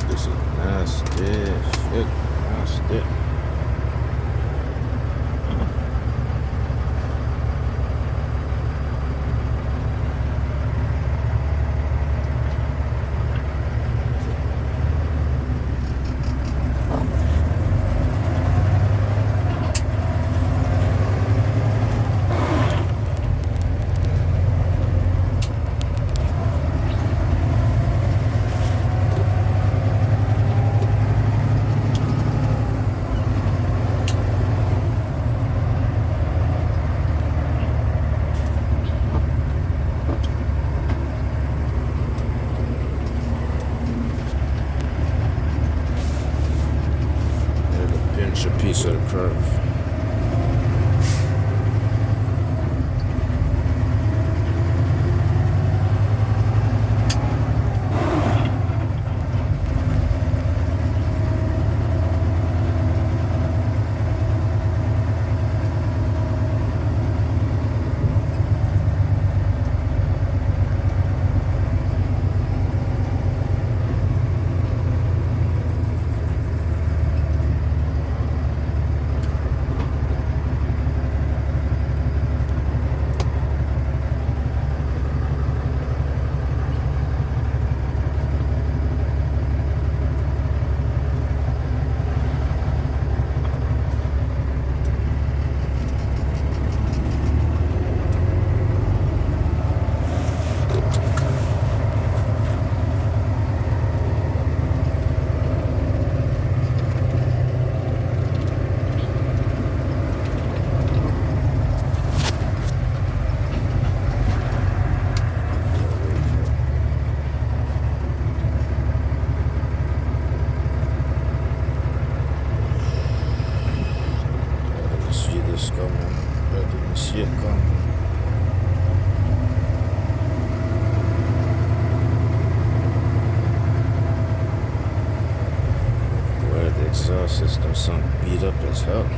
This is nasty. Shit, nasty. A piece of the curve. Exhaust system, some beat up as hell.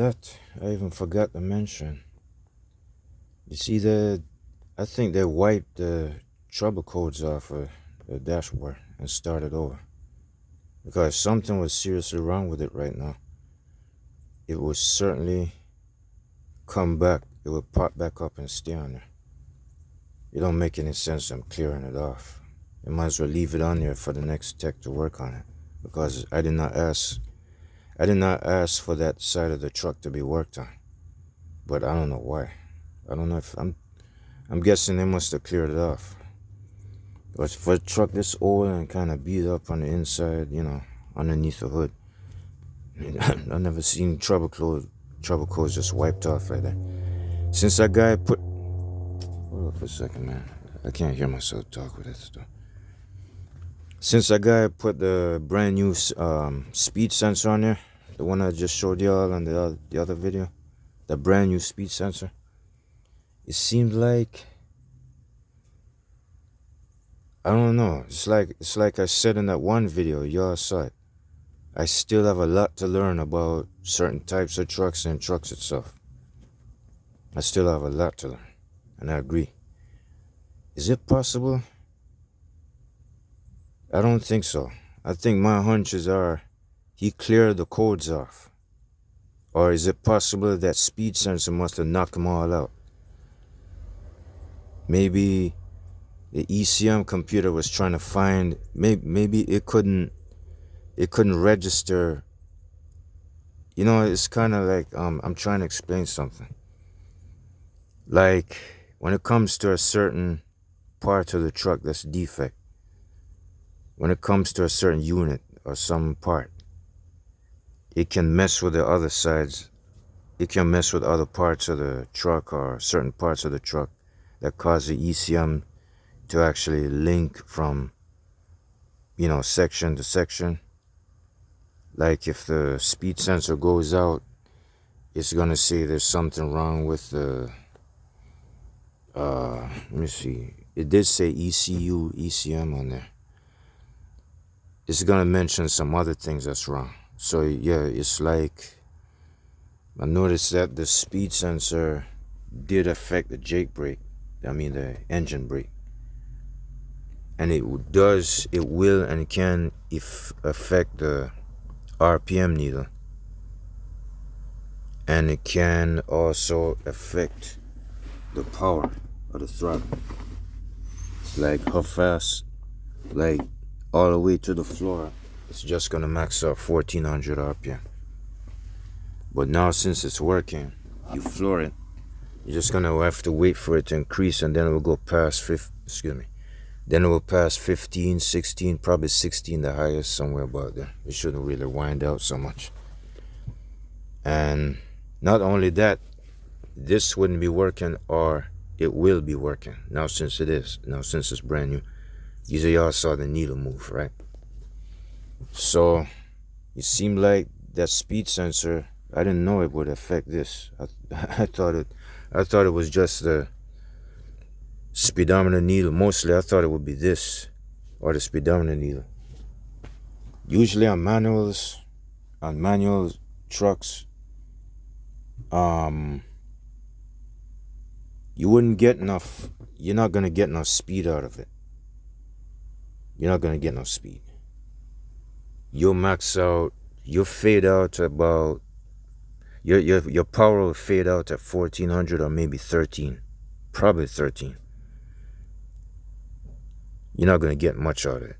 that, I even forgot to mention. You see I think they wiped the trouble codes off of the dashboard and started over. Because something was seriously wrong with it right now. It will certainly come back. It will pop back up and stay on there. It don't make any sense I'm clearing it off. I might as well leave it on there for the next tech to work on it. Because I did not ask for that side of the truck to be worked on. But I don't know why. I don't know if I'm guessing they must have cleared it off. But for a truck this old and kind of beat up on the inside, underneath the hood, I've never seen trouble codes just wiped off like that. Since that guy put... Hold up for a second, man. I can't hear myself talk with this stuff. Since that guy put the brand new speed sensor on there, the one I just showed y'all on the other video, the brand new speed sensor, it seemed like, I don't know, it's like I said in that one video, y'all saw it. I still have a lot to learn about certain types of trucks and trucks itself. I still have a lot to learn, and I agree. Is it possible? I don't think so. I think my hunches are he cleared the codes off. Or is it possible that speed sensor must have knocked them all out? Maybe the ECM computer was trying to find, maybe it couldn't register. It's kind of like, I'm trying to explain something. Like, when it comes to a certain part of the truck that's defect, when it comes to a certain unit or some part, it can mess with the other sides. It can mess with other parts of the truck or certain parts of the truck that cause the ECM to actually link from, section to section. Like if the speed sensor goes out, it's gonna say there's something wrong with the, let me see. It did say ECU, ECM on there. It's gonna mention some other things that's wrong. So yeah, it's like, I noticed that the speed sensor did affect the the engine brake. And it will and can affect the RPM needle. And it can also affect the power of the throttle. Like how fast, like all the way to the floor, it's just gonna max out 1400 RPM. But now since it's working, you floor it, you're just gonna have to wait for it to increase, and then it will go past then it will pass 15, 16, probably 16 the highest, somewhere about there. It shouldn't really wind out so much. And not only that, this wouldn't be working, or it will be working. Now since it's brand new. You y'all saw the needle move, right? So it seemed like that speed sensor, I didn't know it would affect this. I thought it was just the speedometer needle. Mostly I thought it would be this or the speedometer needle. Usually on manual trucks, you wouldn't get enough, you're not gonna get enough speed out of it. You're not gonna get no speed. You'll max out, you'll fade out to about, your power will fade out at 1400 or maybe 13, probably 13. You're not gonna get much out of it.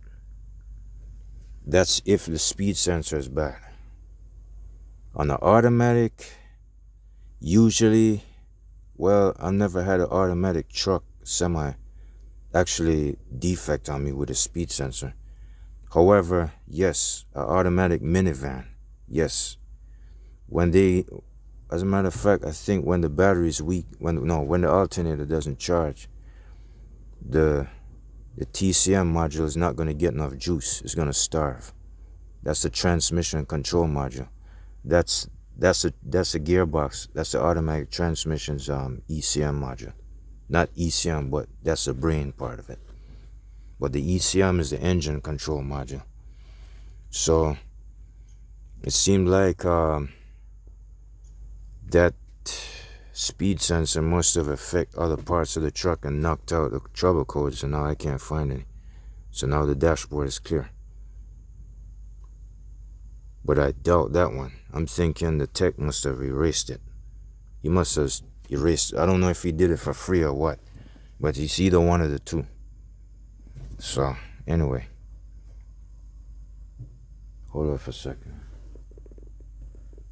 That's if the speed sensor is bad. On the automatic, usually, well, I've never had an automatic truck semi actually defect on me with a speed sensor. However, yes, an automatic minivan, yes. As a matter of fact, I think when the battery is weak, when the alternator doesn't charge, the TCM module is not going to get enough juice. It's going to starve. That's the transmission control module. That's a gearbox. That's the automatic transmission's ECM module. Not ECM, but that's the brain part of it. But the ECM is the engine control module. So it seemed like that speed sensor must have affected other parts of the truck and knocked out the trouble codes, and now I can't find any. So now the dashboard is clear. But I doubt that one. I'm thinking the tech must have erased it. He must have erased it. I don't know if he did it for free or what, but it's either one of the two. So, anyway. Hold on for a second.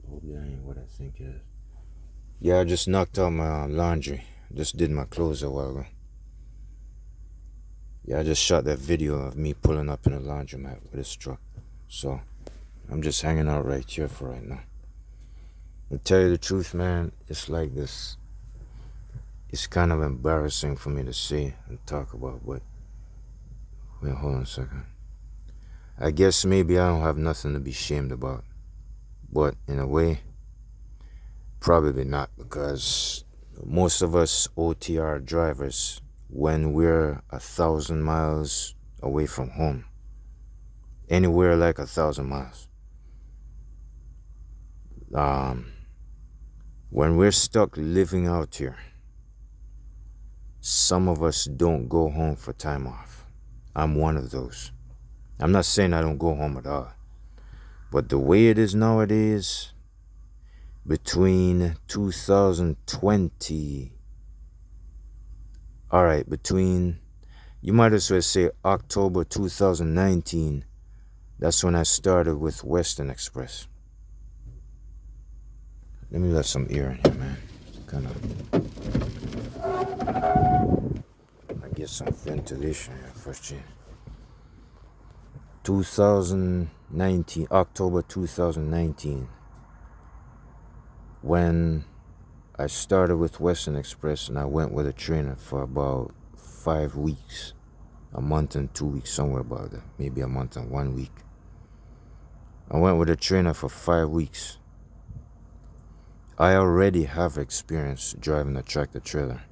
Hope that ain't what I think it is. Yeah, I just knocked out my laundry. Just did my clothes a while ago. Yeah, I just shot that video of me pulling up in a laundromat with this truck. So, I'm just hanging out right here for right now. To tell you the truth, man, it's like this. It's kind of embarrassing for me to say and talk about, but wait, hold on a second. I guess maybe I don't have nothing to be ashamed about, but in a way, probably not, because most of us OTR drivers, when we're 1,000 miles away from home, anywhere like 1,000 miles, when we're stuck living out here, some of us don't go home for time off. I'm one of those. I'm not saying I don't go home at all, but the way it is nowadays, between 2020, you might as well say October 2019, that's when I started with Western Express. Let me let some air in here, man. I get some ventilation here first, Jane. 2019, October 2019, when I started with Western Express, and I went with a trainer for about 5 weeks, a month and 2 weeks, somewhere about that, maybe a month and 1 week. I went with a trainer for 5 weeks. I already have experience driving a tractor trailer.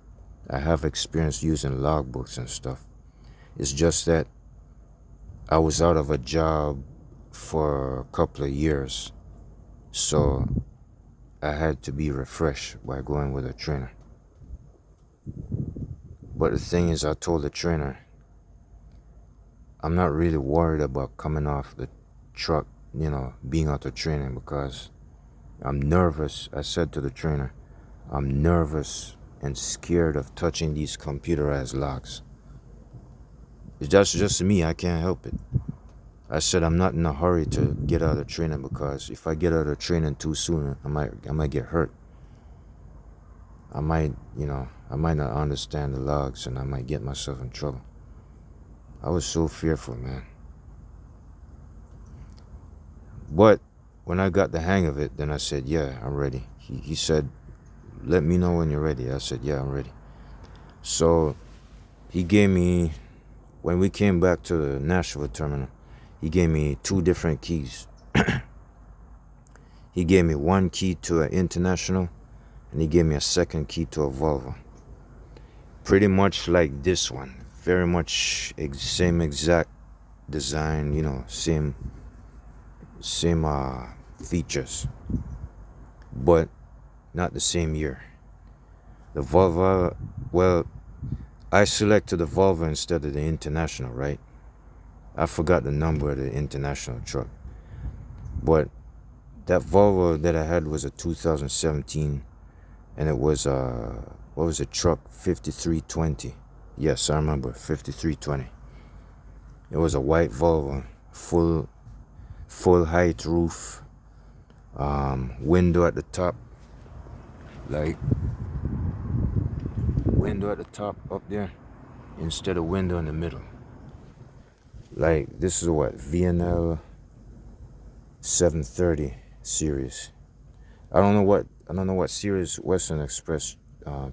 I have experience using logbooks and stuff. It's just that I was out of a job for a couple of years, so I had to be refreshed by going with a trainer. But the thing is, I told the trainer, I'm not really worried about coming off the truck, being out of training, because I'm nervous. I said to the trainer, I'm nervous and scared of touching these computerized logs. That's just me. I can't help it. I said I'm not in a hurry to get out of training, because if I get out of training too soon, I might get hurt. I might not understand the logs, and I might get myself in trouble. I was so fearful, man. But when I got the hang of it, then I said, yeah, I'm ready. He said, let me know when you're ready. I said, yeah, I'm ready. So he gave me, when we came back to the Nashville terminal, he gave me 2 different keys. He gave me 1 key to an International, and he gave me a 2nd key to a Volvo. Pretty much like this one. Very much same exact design, same features, but not the same year. The Volvo, well, I selected the Volvo instead of the International, right? I forgot the number of the International truck, but that Volvo that I had was a 2017, and it was what was it, truck 5320. Yes, I remember, 5320. It was a white Volvo, full height roof, window at the top, like window at the top up there instead of window in the middle. Like, this is what, VNL 730 series. I don't know what series Western Express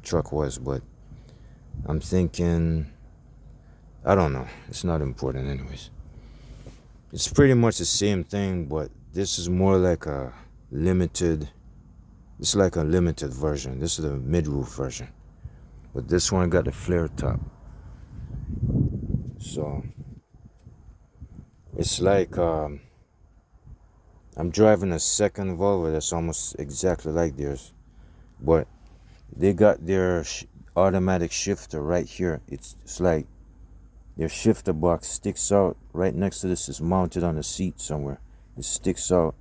truck was, but I'm thinking, I don't know. It's not important anyways. It's pretty much the same thing, but this is more like a limited. It's like a limited version. This is the mid-roof version, but this one got the flare top. So it's like I'm driving a second Volvo that's almost exactly like theirs, but they got their automatic shifter right here. It's like their shifter box sticks out right next to this. It's mounted on the seat somewhere. It sticks out,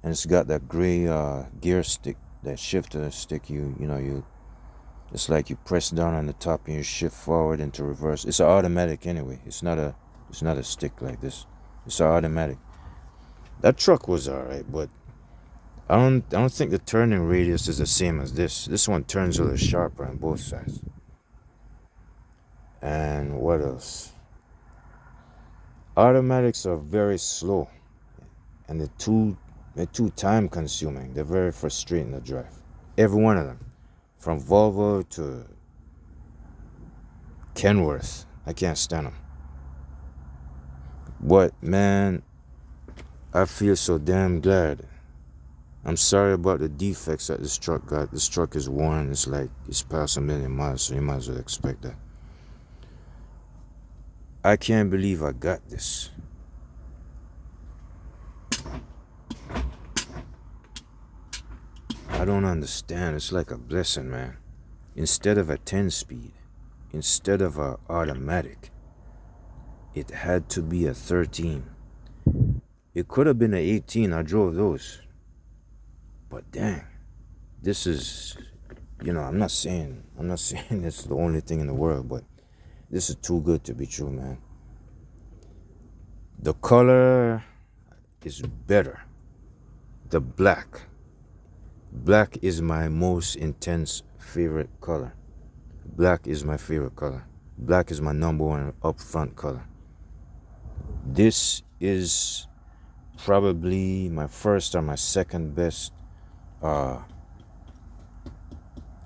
and it's got that gray gear stick, that shifter stick. You it's like you press down on the top and you shift forward into reverse. It's an automatic anyway. It's not a stick like this. It's an automatic. That truck was alright, but I don't think the turning radius is the same as this. This one turns a little sharper on both sides. And what else? Automatics are very slow, and they're too time consuming. They're very frustrating to drive. Every one of them, from Volvo to Kenworth, I can't stand them. But man, I feel so damn glad. I'm sorry about the defects that this truck got. This truck is worn. It's like it's past 1,000,000 miles, so you might as well expect that. I can't believe I got this. I don't understand. It's like a blessing, man. Instead of a 10-speed, instead of a automatic, it had to be a 13. It could have been an 18. I drove those. But dang, this is, I'm not saying this is the only thing in the world, but this is too good to be true, man. The color is better. The black is my most intense favorite color. Black is my favorite color. Black is my number one upfront color. This is probably my first or my second best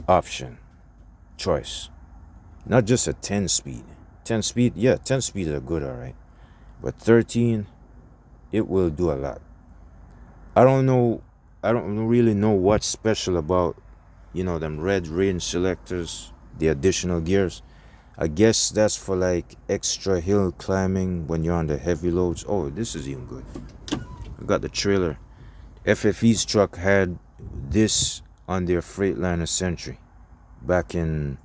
option choice. Not just a 10-speed. 10-speed, yeah, 10-speed are good, alright. But 13, it will do a lot. I don't really know what's special about, them red range selectors, the additional gears. I guess that's for like extra hill climbing when you're on the heavy loads. Oh, this is even good. I got the trailer. FFE's truck had this on their Freightliner Sentry back in,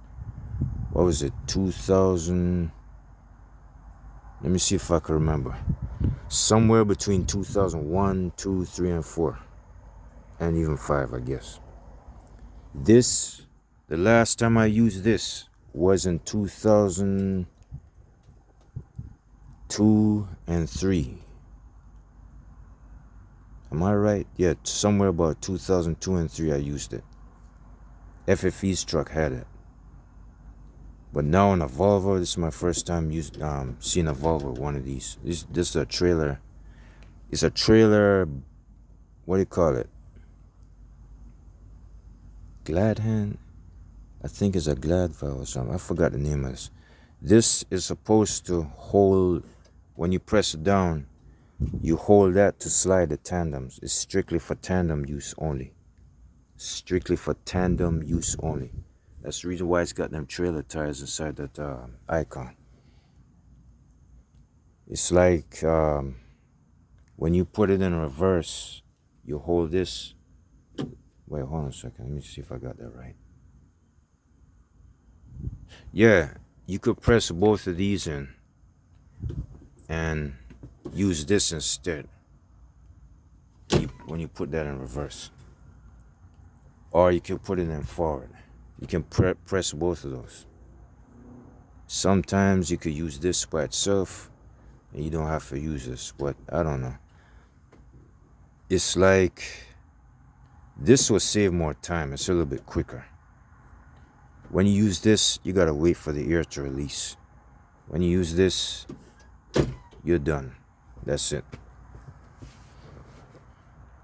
what was it, 2000? Let me see if I can remember. Somewhere between 2001, 2, 3, and 4. And even 5, I guess. This, the last time I used this was in 2002 and 3. Am I right? Yeah, somewhere about 2002 and 3 I used it. FFE's truck had it. But now on a Volvo, this is my first time seeing a Volvo, one of these. This is a trailer. It's a trailer, what do you call it? Glad hand? I think it's a glad valve or something. I forgot the name of this. This is supposed to hold, when you press it down, you hold that to slide the tandems. It's strictly for tandem use only. Strictly for tandem use only. That's the reason why it's got them trailer tires inside that icon. It's like when you put it in reverse, you hold this. Wait, hold on a second. Let me see if I got that right. Yeah, you could press both of these in and use this instead when you put that in reverse. Or you can put it in forward. You can press both of those. Sometimes you could use this by itself and you don't have to use this, but I don't know. It's like this will save more time. It's a little bit quicker. When you use this, you gotta wait for the air to release. When you use this, you're done. That's it.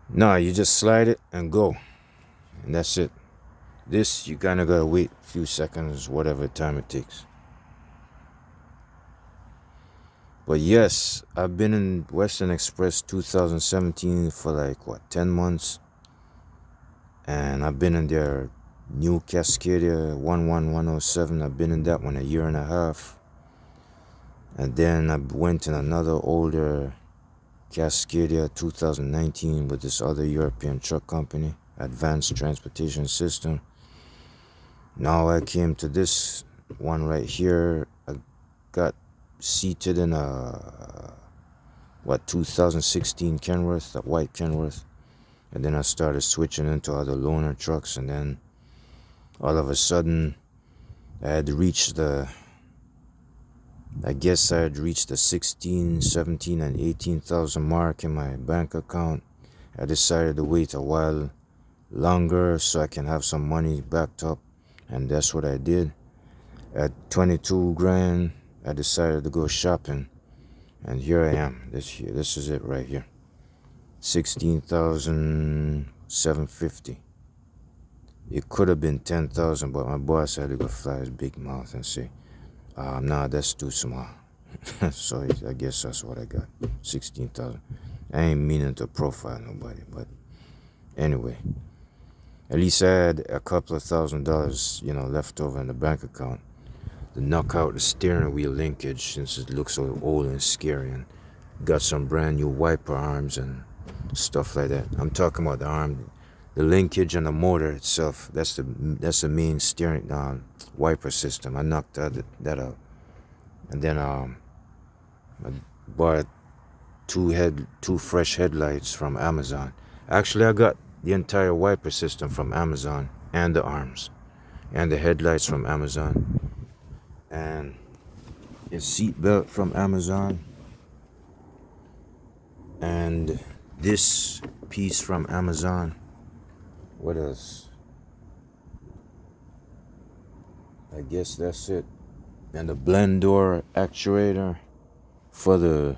Nah, you just slide it and go. And that's it. This, you kind of gotta wait a few seconds, whatever time it takes. But yes, I've been in Western Express 2017 for like, 10 months. And I've been in their new Cascadia 11107. I've been in that one a year and a half. And then I went in another older Cascadia 2019 with this other European truck company. advanced transportation system. Now I came to this one right here. I got seated in a 2016 Kenworth, a white Kenworth, and then I started switching into other loaner trucks, and then all of a sudden I had reached the 16, 17, and 18,000 mark in my bank account. I decided to wait a while longer so I can have some money backed up, and that's what I did. At 22 grand, I decided to go shopping, and here I am. This is it right here. 16,750. It could have been 10,000, but my boss had to go fly his big mouth and say, nah, that's too small. So I guess that's what I got, 16,000. I ain't meaning to profile nobody, but anyway, at least I had a couple of $1,000, left over in the bank account to knock out the steering wheel linkage since it looks so old and scary, and got some brand new wiper arms and stuff like that. I'm talking about the arm, the linkage and the motor itself. That's the main steering wiper system. I knocked that out, and then I bought two fresh headlights from Amazon. Actually, I got the entire wiper system from Amazon, and the arms and the headlights from Amazon, and a seat belt from Amazon, and this piece from Amazon. What else? I guess that's it. And the blend door actuator for the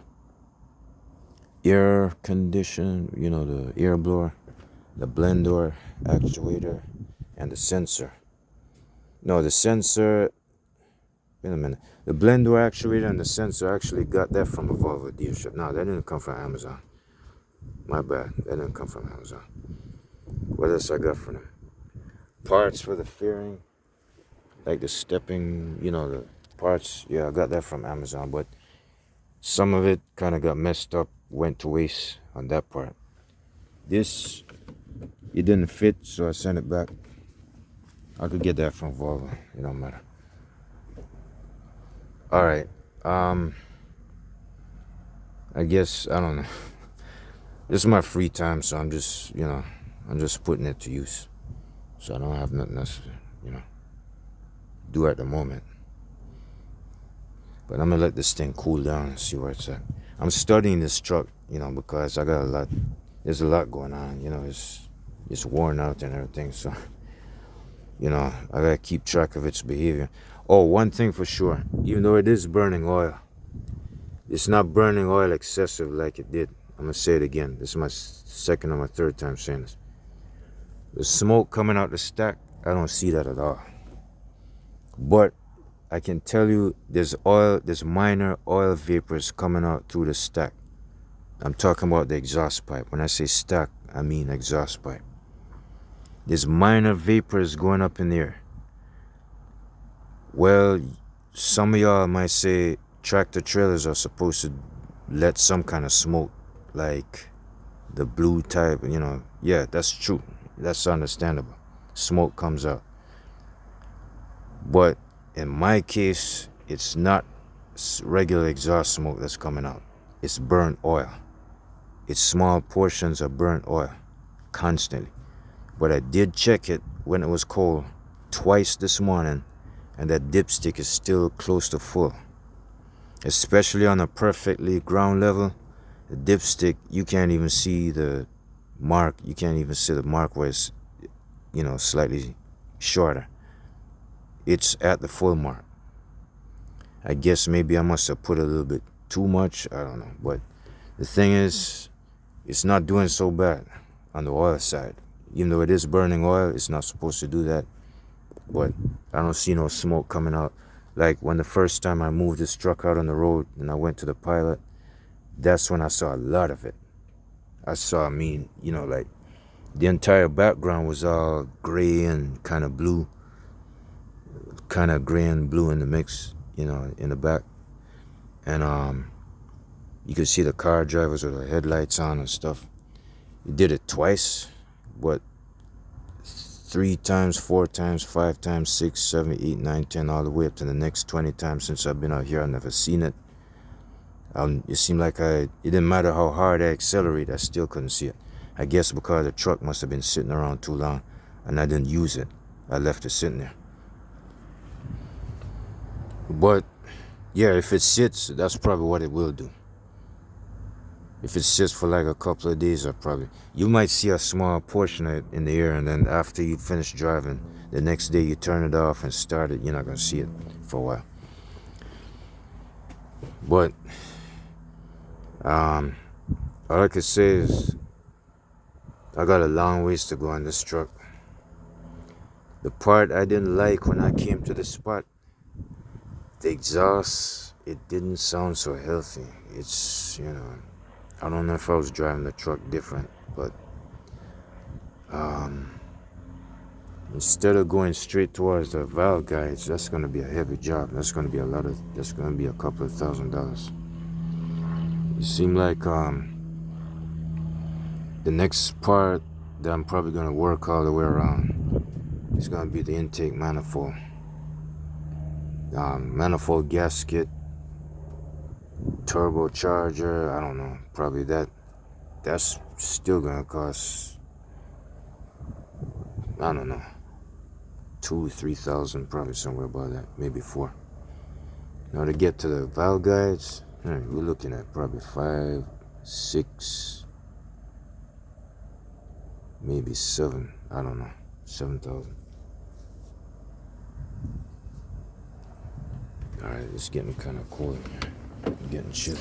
air condition, the air blower, the blend door actuator, and the sensor. No, the sensor, wait a minute. The blend door actuator and the sensor, I actually got that from a Volvo dealership. No, that didn't come from Amazon. My bad, that didn't come from Amazon. What else I got from them? Parts for the fairing, like the stepping, the parts. Yeah, I got that from Amazon, but some of it kind of got messed up, went to waste on that part. This, it didn't fit, so I sent it back. I could get that from Volvo, it don't matter. All right, I guess, I don't know. This is my free time, so I'm just, I'm just putting it to use. So I don't have nothing else to, do at the moment. But I'm gonna let this thing cool down and see where it's at. I'm studying this truck, because I got there's a lot going on, it's worn out and everything, so, I gotta keep track of its behavior. Oh, one thing for sure, even though it is burning oil, it's not burning oil excessive like it did. I'm gonna say it again. This is my second or my third time saying this. The smoke coming out the stack, I don't see that at all. But I can tell you there's minor oil vapors coming out through the stack. I'm talking about the exhaust pipe. When I say stack, I mean exhaust pipe. There's minor vapors going up in the air. Well, some of y'all might say tractor trailers are supposed to let some kind of smoke, like the blue type, Yeah, that's true. That's understandable. Smoke comes out. But in my case, it's not regular exhaust smoke that's coming out. It's burnt oil. It's small portions of burnt oil constantly. But I did check it when it was cold twice this morning, and that dipstick is still close to full. Especially on a perfectly ground level, the dipstick, you can't even see the mark. You can't even see the mark where it's, slightly shorter. It's at the full mark. I guess maybe I must have put a little bit too much. I don't know. But the thing is, it's not doing so bad on the oil side. Even though it is burning oil, it's not supposed to do that. But I don't see no smoke coming out. Like when the first time I moved this truck out on the road and I went to the pilot, that's when I saw a lot of it. I saw, like the entire background was all gray and kind of blue. Kind of gray and blue in the mix, in the back. And you could see the car drivers with the headlights on and stuff. It did it twice, but 3 times, 4 times, 5 times, 6, 7, 8, 9, 10, all the way up to the next 20 times since I've been out here. I've never seen it. It seemed like it didn't matter how hard I accelerated, I still couldn't see it. I guess because the truck must have been sitting around too long and I didn't use it. I left it sitting there. But yeah, if it sits, that's probably what it will do. If it sits for like a couple of days, you might see a small portion of it in the air, and then after you finish driving, the next day you turn it off and start it, you're not gonna see it for a while. But all I could say is I got a long ways to go on this truck. The part I didn't like when I came to the spot, the exhaust, it didn't sound so healthy. It's, I don't know if I was driving the truck different, but instead of going straight towards the valve guides, that's going to be a heavy job. That's going to be a couple of $1,000s. It seemed like the next part that I'm probably going to work all the way around is going to be the intake manifold. Manifold gasket, turbocharger, I don't know, probably that's still going to cost, I don't know, 2,000-3,000, probably somewhere about that, maybe 4. Now to get to the valve guides, we're looking at probably 5, 6, maybe 7, I don't know, 7,000. Alright, it's getting kind of cold in here. I'm getting chilly.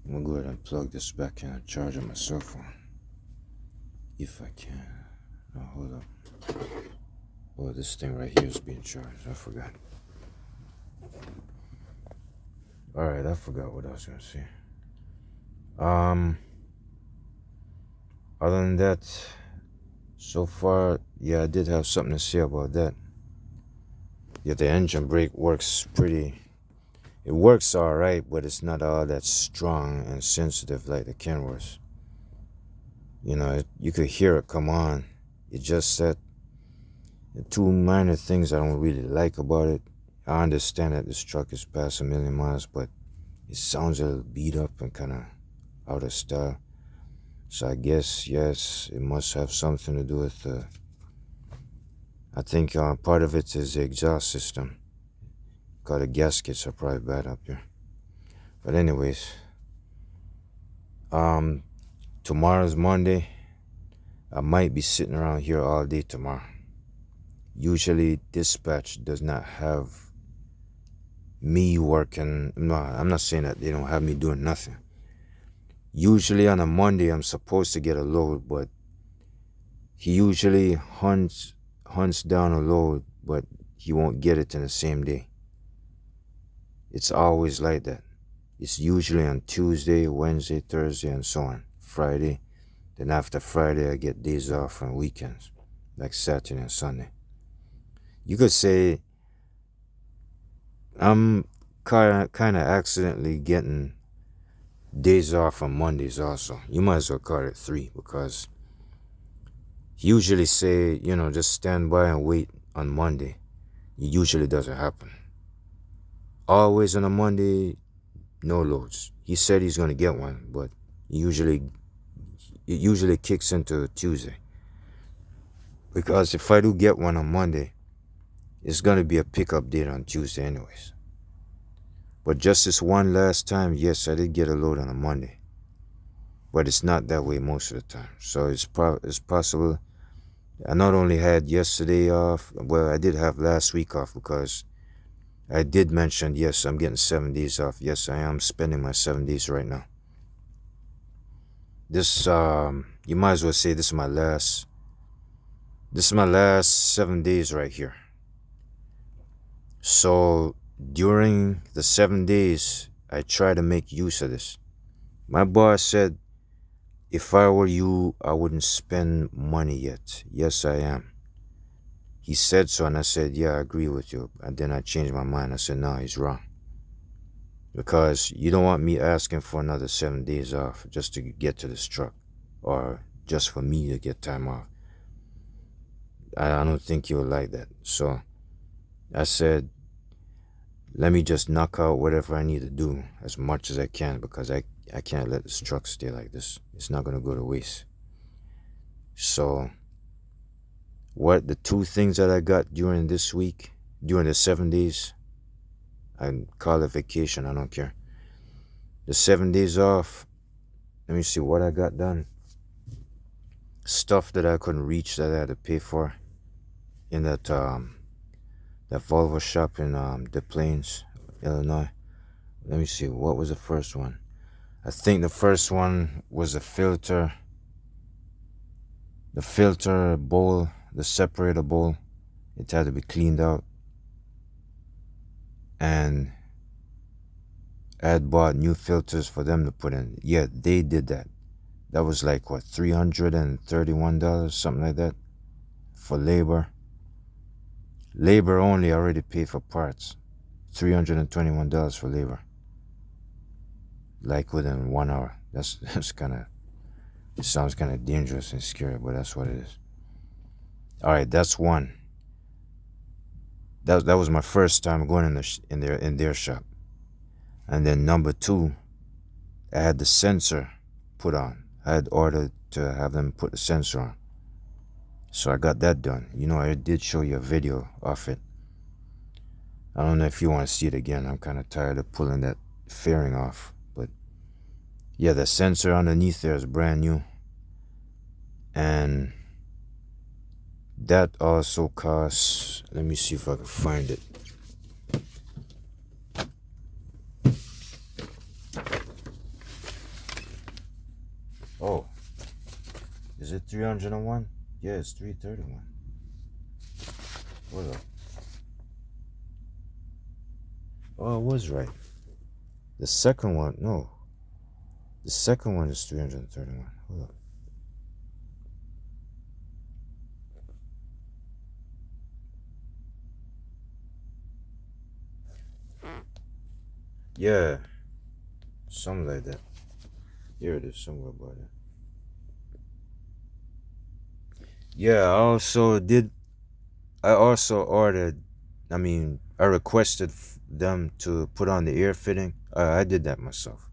I'm gonna go ahead and plug this back in and charge on my cell phone. If I can. Oh, hold up. Oh, this thing right here is being charged. I forgot. Alright, I forgot what I was gonna say. Other than that, so far, yeah, I did have something to say about that. Yeah, the engine brake works it works alright, but it's not all that strong and sensitive like the Kenworth. You could hear it come on. It just that the 2 minor things I don't really like about it. I understand that this truck is past 1 million miles, but it sounds a little beat up and kind of out of style. So I guess, yes, it must have something to do with I think part of it is the exhaust system. Because the gaskets are probably bad up here. But anyways, tomorrow's Monday. I might be sitting around here all day tomorrow. Usually dispatch does not have me working. No, I'm not saying that they don't have me doing nothing. Usually on a Monday I'm supposed to get a load, but he usually hunts down a load, but he won't get it in the same day. It's always like that. It's usually on Tuesday, Wednesday, Thursday, and so on. Friday. Then after Friday I get days off on weekends, like Saturday and Sunday. You could say I'm kind of accidentally getting days off on Mondays also. You might as well call it 3, because he usually say, just stand by and wait on Monday. It usually doesn't happen. Always on a Monday, no loads. He said he's going to get one, but it usually kicks into Tuesday. Because if I do get one on Monday, it's going to be a pickup date on Tuesday anyways. But just this one last time, yes, I did get a load on a Monday. But it's not that way most of the time. So it's possible. I not only had yesterday off, well, I did have last week off, because I did mention, yes, I'm getting 7 days off. Yes, I am spending my 7 days right now. This, you might as well say this is my last 7 days right here. So during the 7 days, I try to make use of this. My boss said if I were you, I wouldn't spend money yet. Yes, I am. He said so, and I said, yeah, I agree with you. And then I changed my mind. I said, no, he's wrong. Because you don't want me asking for another 7 days off just to get to this truck, or just for me to get time off. I don't think you'll like that. So I said, let me just knock out whatever I need to do as much as I can, because I can't let this truck stay like this. It's not going to go to waste. So what the two things that I got during this week, during the 7 days, I call it vacation, I don't care. The 7 days off, let me see what I got done. Stuff that I couldn't reach that I had to pay for in that Volvo shop in Des Plaines, Illinois. Let me see, what was the first one? I think the first one was the filter bowl, the separator bowl. It had to be cleaned out. And I had bought new filters for them to put in. Yeah, they did that. That was like, what, $331, something like that, for labor. Labor only, I already paid for parts. $321 for labor. Like within 1 hour. That's kind of, it sounds kind of dangerous and scary, but that's what it is. All right, that's one. That was my first time going in their shop. And then number two, I had the sensor put on. I had ordered to have them put the sensor on. So I got that done. You know, I did show you a video of it. I don't know if you want to see it again. I'm kind of tired of pulling that fairing off. But yeah, the sensor underneath there is brand new. And that also costs, let me see if I can find it. Oh, is it 301? Yeah, it's 331. Hold up. Oh, I was right. The second one, no. The second one is 331. Hold up. Yeah, something like that. Here it is, somewhere about that. Yeah, I also ordered, I requested them to put on the air fitting. I did that myself.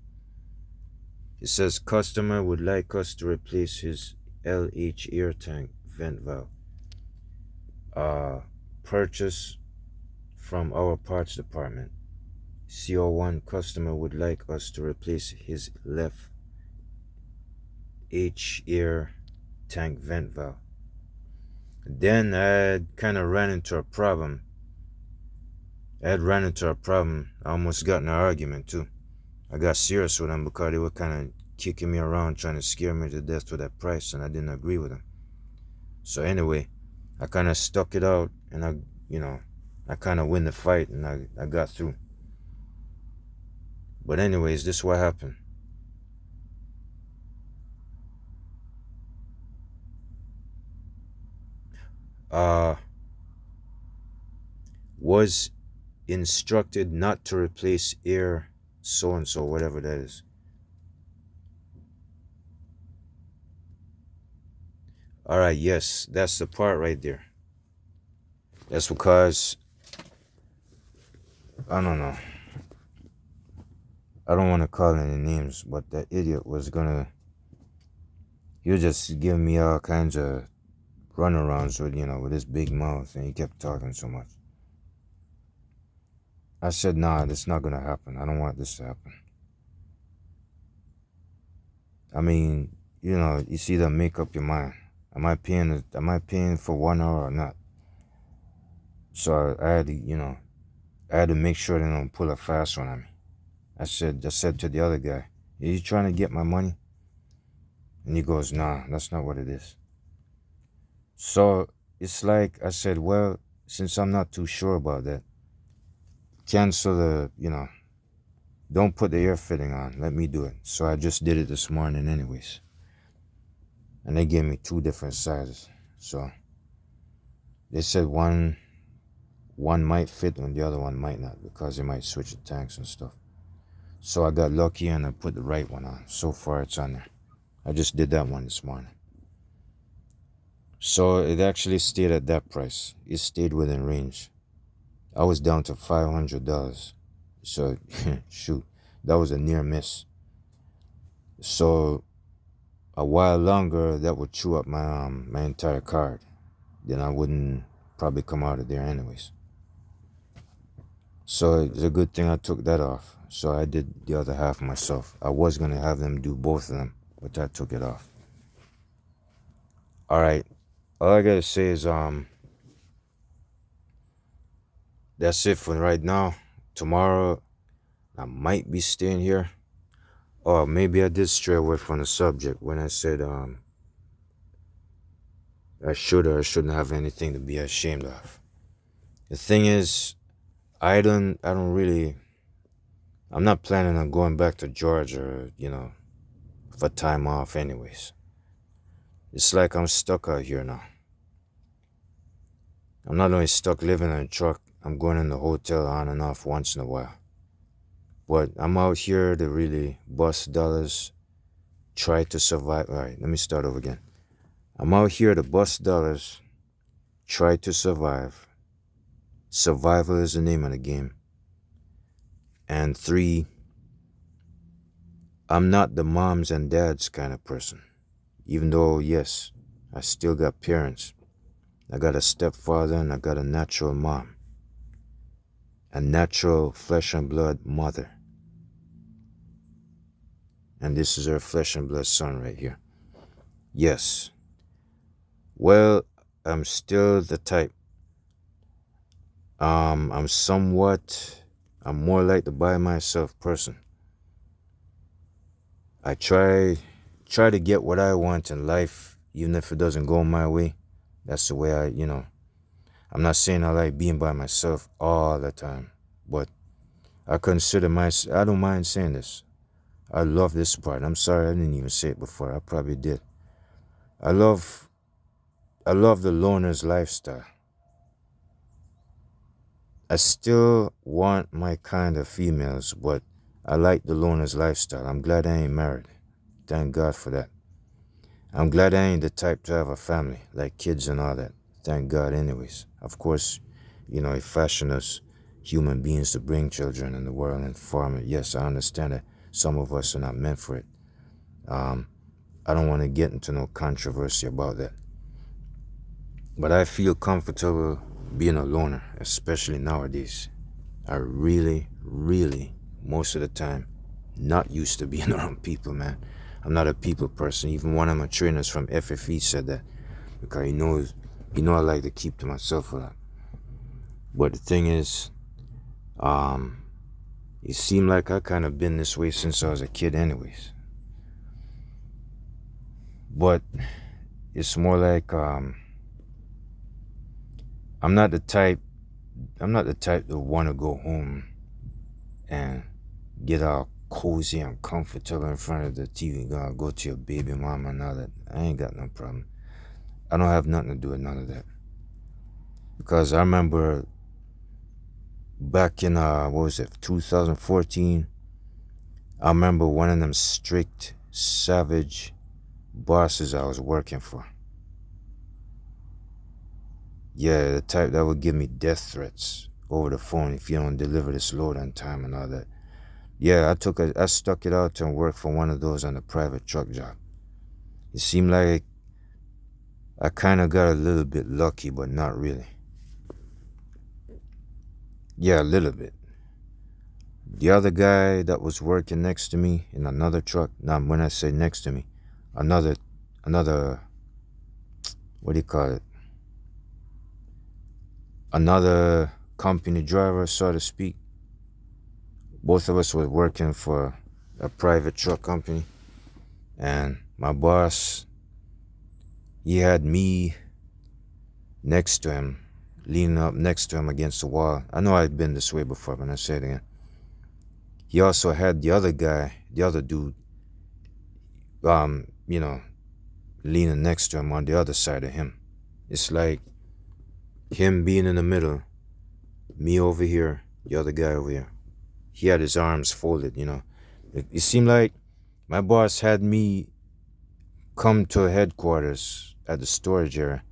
It says customer would like us to replace his LH air tank vent valve. Purchase from our parts department. CO1 customer would like us to replace his left H air tank vent valve. Then I kind of ran into a problem. I almost got in an argument too. I got serious with them because they were kind of kicking me around, trying to scare me to death with that price, and I didn't agree with them. So anyway, I kind of stuck it out, and I kind of win the fight, and I got through. But anyways, this is what happened. Was instructed not to replace air so-and-so, whatever that is. All right, yes, that's the part right there. That's because, I don't know. I don't want to call any names, but that idiot he was just giving me all kinds of runarounds with his big mouth, and he kept talking so much. I said, nah, that's not going to happen. I don't want this to happen. You see, to make up your mind. Am I paying for 1 hour or not? So I had to make sure they don't pull a fast one on me. I said to the other guy, are you trying to get my money? And he goes, nah, that's not what it is. So it's like I said, well, since I'm not too sure about that, cancel don't put the air fitting on. Let me do it. So I just did it this morning anyways. and they gave me two different sizes. So they said one might fit and the other one might not, because they might switch the tanks and stuff. So I got lucky and I put the right one on. So far it's on there. I just did that one this morning. So it actually stayed at that price. It stayed within range. I was down to $500. So shoot, that was a near miss. So a while longer, that would chew up my entire card. Then I wouldn't probably come out of there anyways. So it's a good thing I took that off. So I did the other half myself. I was gonna have them do both of them, but I took it off. All right, all I gotta say is that's it for right now. Tomorrow I might be staying here. Or maybe I did stray away from the subject when I said I should or shouldn't have anything to be ashamed of. The thing is, I'm not planning on going back to Georgia, for time off anyways. It's like I'm stuck out here now. I'm not only stuck living in a truck, I'm going in the hotel on and off once in a while. But I'm out here to really bust dollars, try to survive. All right, let me start over again. I'm out here to bust dollars, try to survive. Survival is the name of the game. And 3, I'm not the moms and dads kind of person. Even though, yes, I still got parents. I got a stepfather and I got a natural mom. A natural flesh and blood mother. And this is her flesh and blood son right here. Yes. Well, I'm still the type. I'm more like the by myself person. I try to get what I want in life, even if it doesn't go my way. That's the way I'm not saying I like being by myself all the time, but I don't mind saying this. I love this part. I'm sorry I didn't even say it before. I probably did. I love the loner's lifestyle. I still want my kind of females, but I like the loner's lifestyle. I'm glad I ain't married. Thank God for that. I'm glad I ain't the type to have a family, like kids and all that. Thank God anyways. Of course, He fashioned us human beings to bring children in the world and form it. Yes, I understand that some of us are not meant for it. I don't want to get into no controversy about that. But I feel comfortable being a loner, especially nowadays. I really, really, most of the time, not used to being around people, man. I'm not a people person. Even one of my trainers from FFE said that, because he knows I like to keep to myself a lot. But the thing is, it seemed like I kind of been this way since I was a kid anyways. But it's more like I'm not the type to want to go home and get all cozy and comfortable in front of the TV, go to your baby mama and all that. I ain't got no problem. I don't have nothing to do with none of that. Because I remember back in 2014, I remember one of them strict, savage bosses I was working for. Yeah, the type that would give me death threats over the phone if you don't deliver this load on time and all that. Yeah, I stuck it out and worked for one of those on a private truck job. It seemed like I kind of got a little bit lucky, but not really. Yeah, a little bit. The other guy that was working next to me in another truck, now when I say next to me, another, what do you call it? Another company driver, so to speak. Both of us were working for a private truck company. And my boss, he had me next to him, leaning up next to him against the wall. I know I've been this way before, but I say it again. He also had the other guy, the other dude, leaning next to him on the other side of him. It's like him being in the middle, me over here, the other guy over here. He had his arms folded, you know. It seemed like my boss had me come to headquarters at the storage area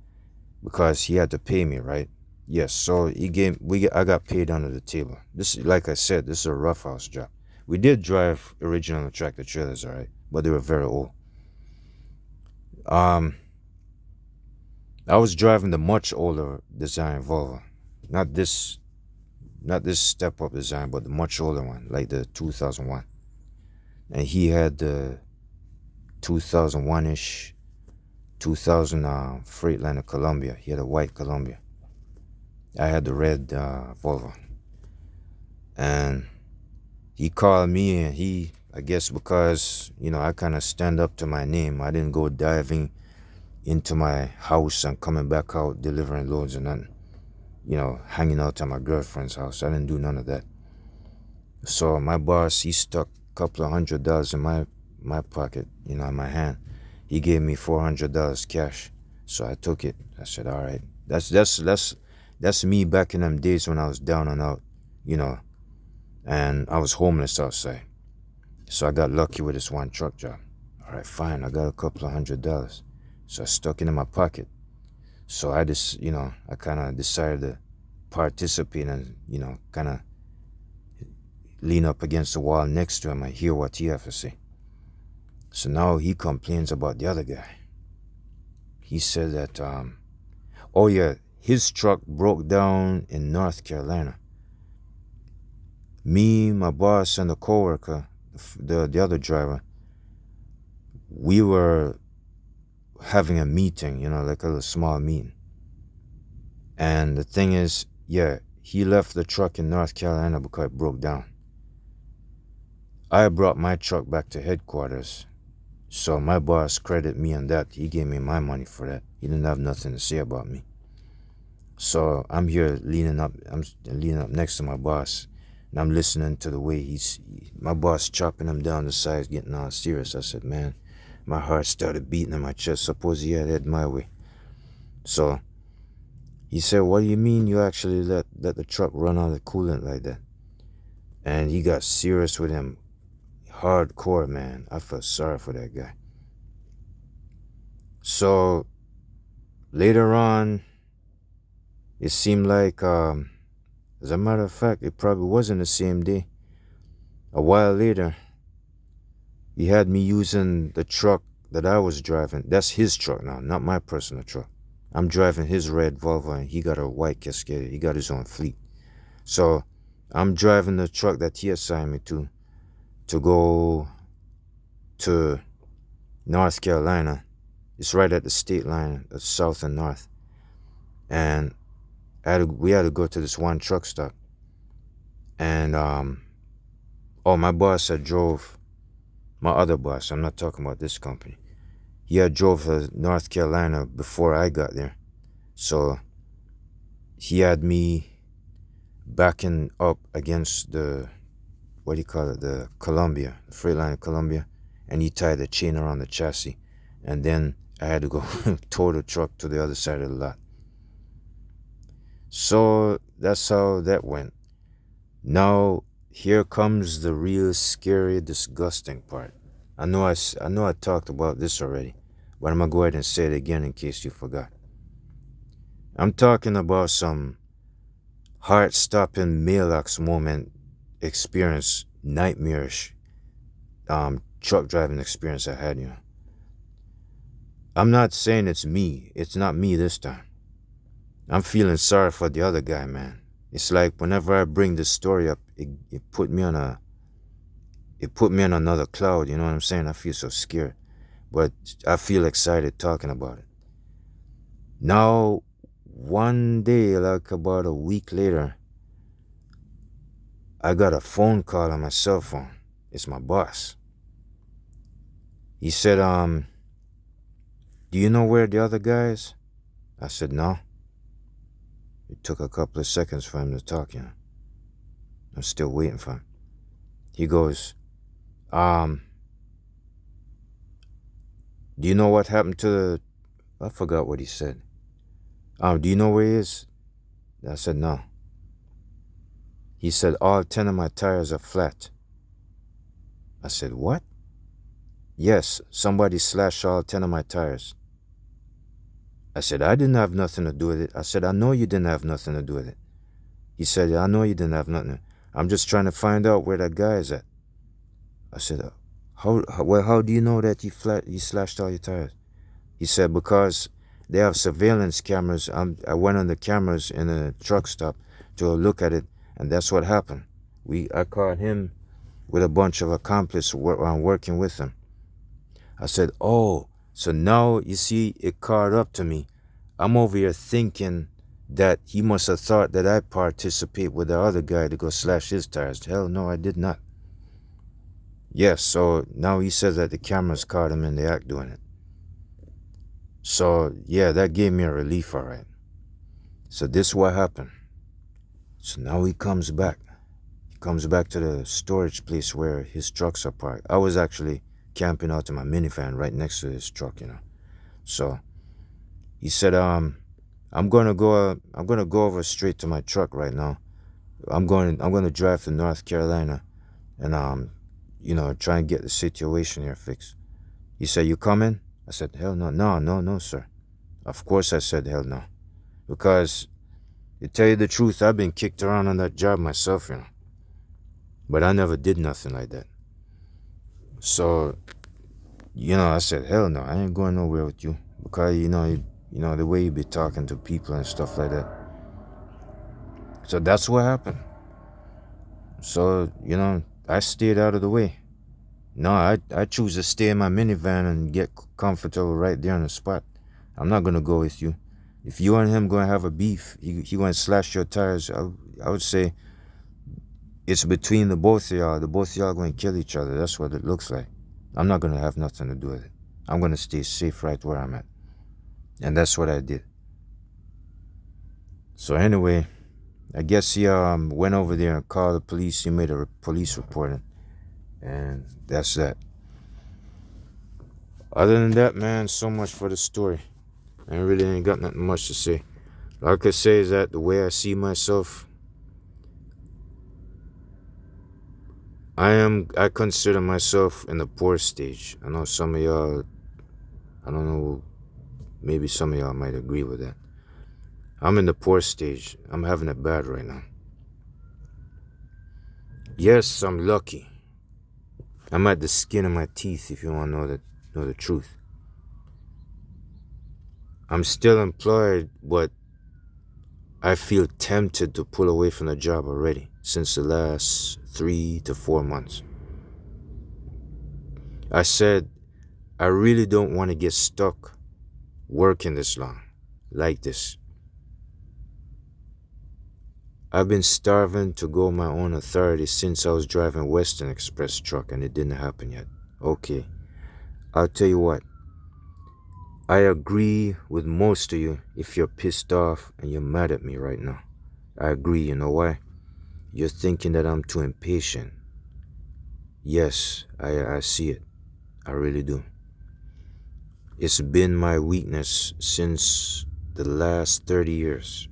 because he had to pay me, right? Yes, so I got paid under the table. This, like I said, this is a rough house job. We did drive original tractor trailers, all right, but they were very old. I was driving the much older design Volvo, not this step up design, but the much older one, like the 2001. And he had the 2001-ish, 2000 Freightliner Columbia. He had a white Columbia. I had the red Volvo. And he called me, and I guess because, you know, I kind of stand up to my name. I didn't go diving into my house and coming back out delivering loads and nothing. You know, hanging out at my girlfriend's house. I didn't do none of that. So my boss, he stuck a couple of $100 in my pocket, you know, in my hand. He gave me $400 cash. So I took it. I said, all right. That's me back in them days when I was down and out, you know, and I was homeless outside. So I got lucky with this one truck job. All right, fine. I got a couple of $100. So I stuck it in my pocket. So I just, you know, I kind of decided to participate and, you know, kind of lean up against the wall next to him and hear what he has to say. So now he complains about the other guy. He said that, oh yeah, his truck broke down in North Carolina. Me, my boss, and the coworker, the other driver, we were having a meeting, you know, like a little small meeting. And the thing is, yeah, he left the truck in North Carolina because it broke down. I brought my truck back to headquarters. So my boss credited me on that. He gave me my money for that. He didn't have nothing to say about me. So I'm here leaning up next to my boss. And I'm listening to the way my boss chopping him down the sides, getting all serious. I said, man, my heart started beating in my chest. Suppose he had head my way. So he said, what do you mean you actually let the truck run out of coolant like that? And he got serious with him. Hardcore, man. I felt sorry for that guy. So later on, it seemed like, as a matter of fact, it probably wasn't the same day. A while later, he had me using the truck that I was driving. That's his truck now, not my personal truck. I'm driving his red Volvo and he got a white Cascadia. He got his own fleet. So I'm driving the truck that he assigned me to go to North Carolina. It's right at the state line of South and North. And we had to go to this one truck stop. And, my boss had drove, my other boss, I'm not talking about this company. He had drove to North Carolina before I got there. So he had me backing up against the Columbia, the Freightliner Columbia, and he tied the chain around the chassis. And then I had to go tow the truck to the other side of the lot. So that's how that went. Now, here comes the real scary, disgusting part. I know I talked about this already, but I'm going to go ahead and say it again in case you forgot. I'm talking about some heart-stopping mailbox moment experience, nightmarish truck driving experience I had, you know. I'm not saying it's me. It's not me this time. I'm feeling sorry for the other guy, man. It's like whenever I bring this story up, it put me on another cloud, you know what I'm saying? I feel so scared. But I feel excited talking about it. Now, one day, like about a week later, I got a phone call on my cell phone. It's my boss. He said, do you know where the other guy is? I said, no. It took a couple of seconds for him to talk, you know. I'm still waiting for him. He goes, Do you know what happened to the... I forgot what he said. Do you know where he is? I said, no. He said, all 10 of my tires are flat. I said, what? Yes, somebody slashed all 10 of my tires. I said, I didn't have nothing to do with it. I said, I know you didn't have nothing to do with it. He said, I know you didn't have nothing. I'm just trying to find out where that guy is at. I said, how do you know that he slashed all your tires? He said, because they have surveillance cameras. I went on the cameras in a truck stop to look at it, and that's what happened. I caught him with a bunch of accomplices working with him. I said, oh, so now you see it caught up to me. I'm over here thinking that he must have thought that I participate with the other guy to go slash his tires. Hell no, I did not. Yes, so now he says that the cameras caught him in the act doing it. So yeah, that gave me a relief, all right. So this is what happened. So now he comes back. He comes back to the storage place where his trucks are parked. I was actually camping out in my minivan right next to his truck, you know. So he said, I'm gonna go over straight to my truck right now. I'm gonna drive to North Carolina and try and get the situation here fixed. He said, you coming? I said, hell no. No, sir. Of course I said hell no. Because to tell you the truth, I've been kicked around on that job myself, you know. But I never did nothing like that. So, I said, hell no, I ain't going nowhere with you. Because, the way you be talking to people and stuff like that. So that's what happened. So, I stayed out of the way. No, I choose to stay in my minivan and get comfortable right there on the spot. I'm not going to go with you. If you and him going to have a beef, he going to slash your tires, I would say it's between the both of y'all. The both of y'all going to kill each other. That's what it looks like. I'm not going to have nothing to do with it. I'm going to stay safe right where I'm at. And that's what I did. So anyway, I guess he went over there and called the police. He made a police report. And that's that. Other than that, man, so much for the story. I really ain't got nothing much to say. All I could say is that the way I see myself, I consider myself in the poor stage. I know some of y'all, I don't know, maybe some of y'all might agree with that. I'm in the poor stage. I'm having it bad right now. Yes, I'm lucky. I'm at the skin of my teeth, if you want to know the truth. I'm still employed, but I feel tempted to pull away from the job already since the last 3 to 4 months. I said, I really don't want to get stuck working this long, like this. I've been starving to go my own authority since I was driving Western Express truck and it didn't happen yet. Okay, I'll tell you what. I agree with most of you if you're pissed off and you're mad at me right now. I agree, you know why? You're thinking that I'm too impatient. Yes, I see it. I really do. It's been my weakness since the last 30 years.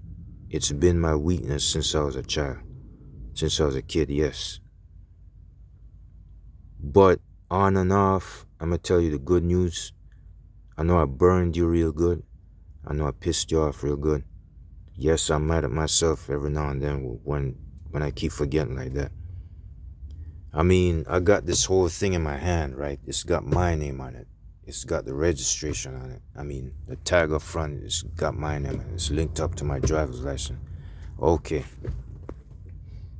It's been my weakness since I was a child. Since I was a kid, yes. But on and off, I'm going to tell you the good news. I know I burned you real good. I know I pissed you off real good. Yes, I'm mad at myself every now and then when I keep forgetting like that. I mean, I got this whole thing in my hand, right? It's got my name on it. It's got the registration on it. I mean, the tag up front, it's got my name on it. It's linked up to my driver's license. Okay.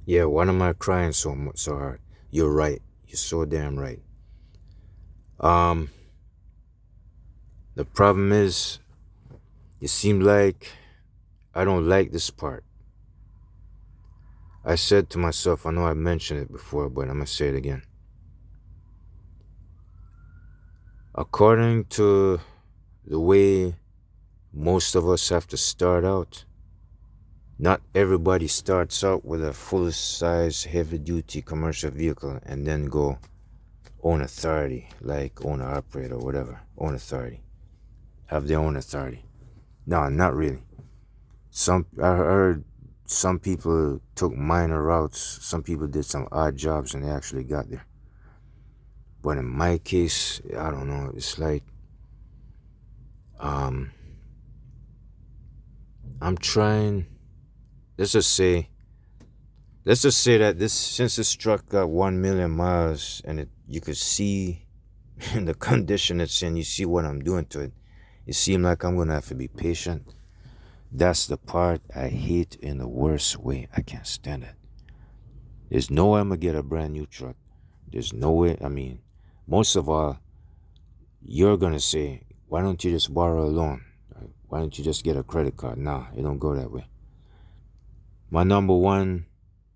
Yeah, why am I crying so hard? You're right. You're so damn right. The problem is, it seemed like I don't like this part. I said to myself, I know I mentioned it before, but I'm going to say it again. According to the way most of us have to start out, not everybody starts out with a full-size, heavy-duty commercial vehicle and then go own authority, like owner operator or whatever, own authority, have their own authority. No, not really. I heard some people took minor routes, some people did some odd jobs and they actually got there. But in my case, I don't know, it's like I'm trying, let's just say that this, since this truck got 1 million miles and you could see in the condition it's in, you see what I'm doing to it. It seemed like I'm gonna have to be patient. That's the part I hate in the worst way. I can't stand it. There's no way I'm gonna get a brand new truck. There's no way. I mean, most of all, you're gonna say, why don't you just borrow a loan? Why don't you just get a credit card? Nah, it don't go that way. My number one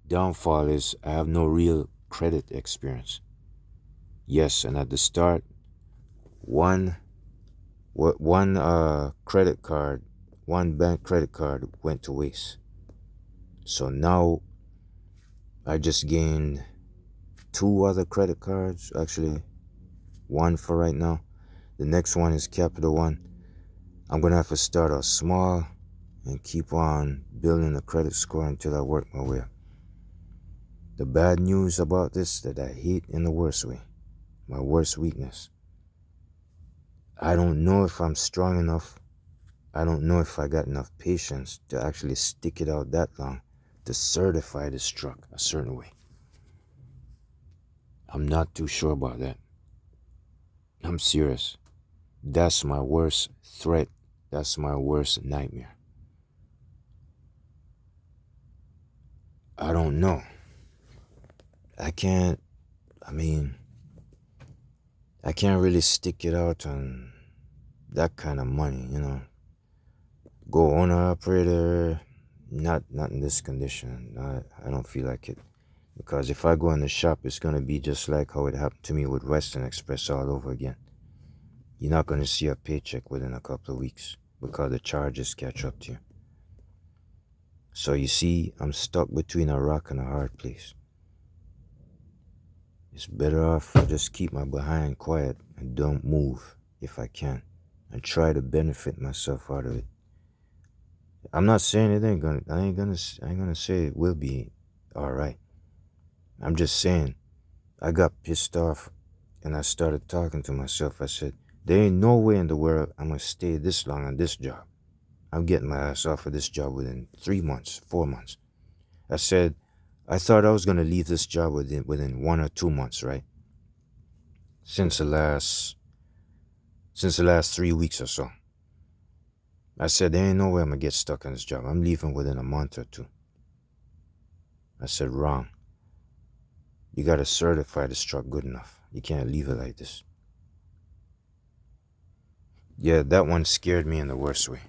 downfall is I have no real credit experience. Yes, and at the start, one credit card, one bank credit card went to waste. So now I just gained 2 other credit cards, actually 1 for right now. The next one is Capital One. I'm gonna have to start off small and keep on building a credit score until I work my way up. The bad news about this that I hate in the worst way, my worst weakness. I don't know if I'm strong enough. I don't know if I got enough patience to actually stick it out that long to certify this truck a certain way. I'm not too sure about that. I'm serious. That's my worst threat. That's my worst nightmare. I don't know. I can't really stick it out on that kind of money, Go owner operator, not in this condition. I don't feel like it. Because if I go in the shop, it's going to be just like how it happened to me with Western Express all over again. You're not going to see a paycheck within a couple of weeks because the charges catch up to you. So you see, I'm stuck between a rock and a hard place. It's better off I just keep my behind quiet and don't move if I can and try to benefit myself out of it. I'm not saying I ain't gonna say it will be all right. I'm just saying I got pissed off and I started talking to myself. I said, there ain't no way in the world I'm gonna stay this long on this job. I'm getting my ass off of this job within 3 months, 4 months. I said, I thought I was gonna leave this job within 1 or 2 months, right? Since the last 3 weeks or so. I said, there ain't no way I'm gonna get stuck on this job. I'm leaving within a month or 2. I said, wrong. You gotta certify this truck good enough. You can't leave it like this. Yeah, that one scared me in the worst way.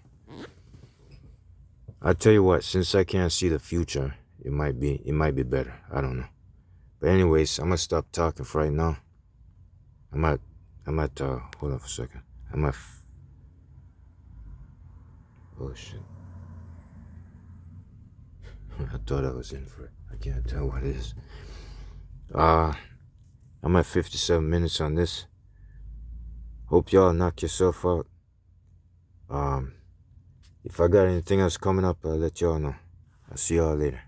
I tell you what, since I can't see the future, it might be better. I don't know. But anyways, I'm gonna stop talking for right now. I might hold on for a second. Oh shit. I thought I was in for it. I can't tell what it is. I'm at 57 minutes on this. Hope y'all knock yourself out. If I got anything else coming up, I'll let y'all know. I'll see y'all later.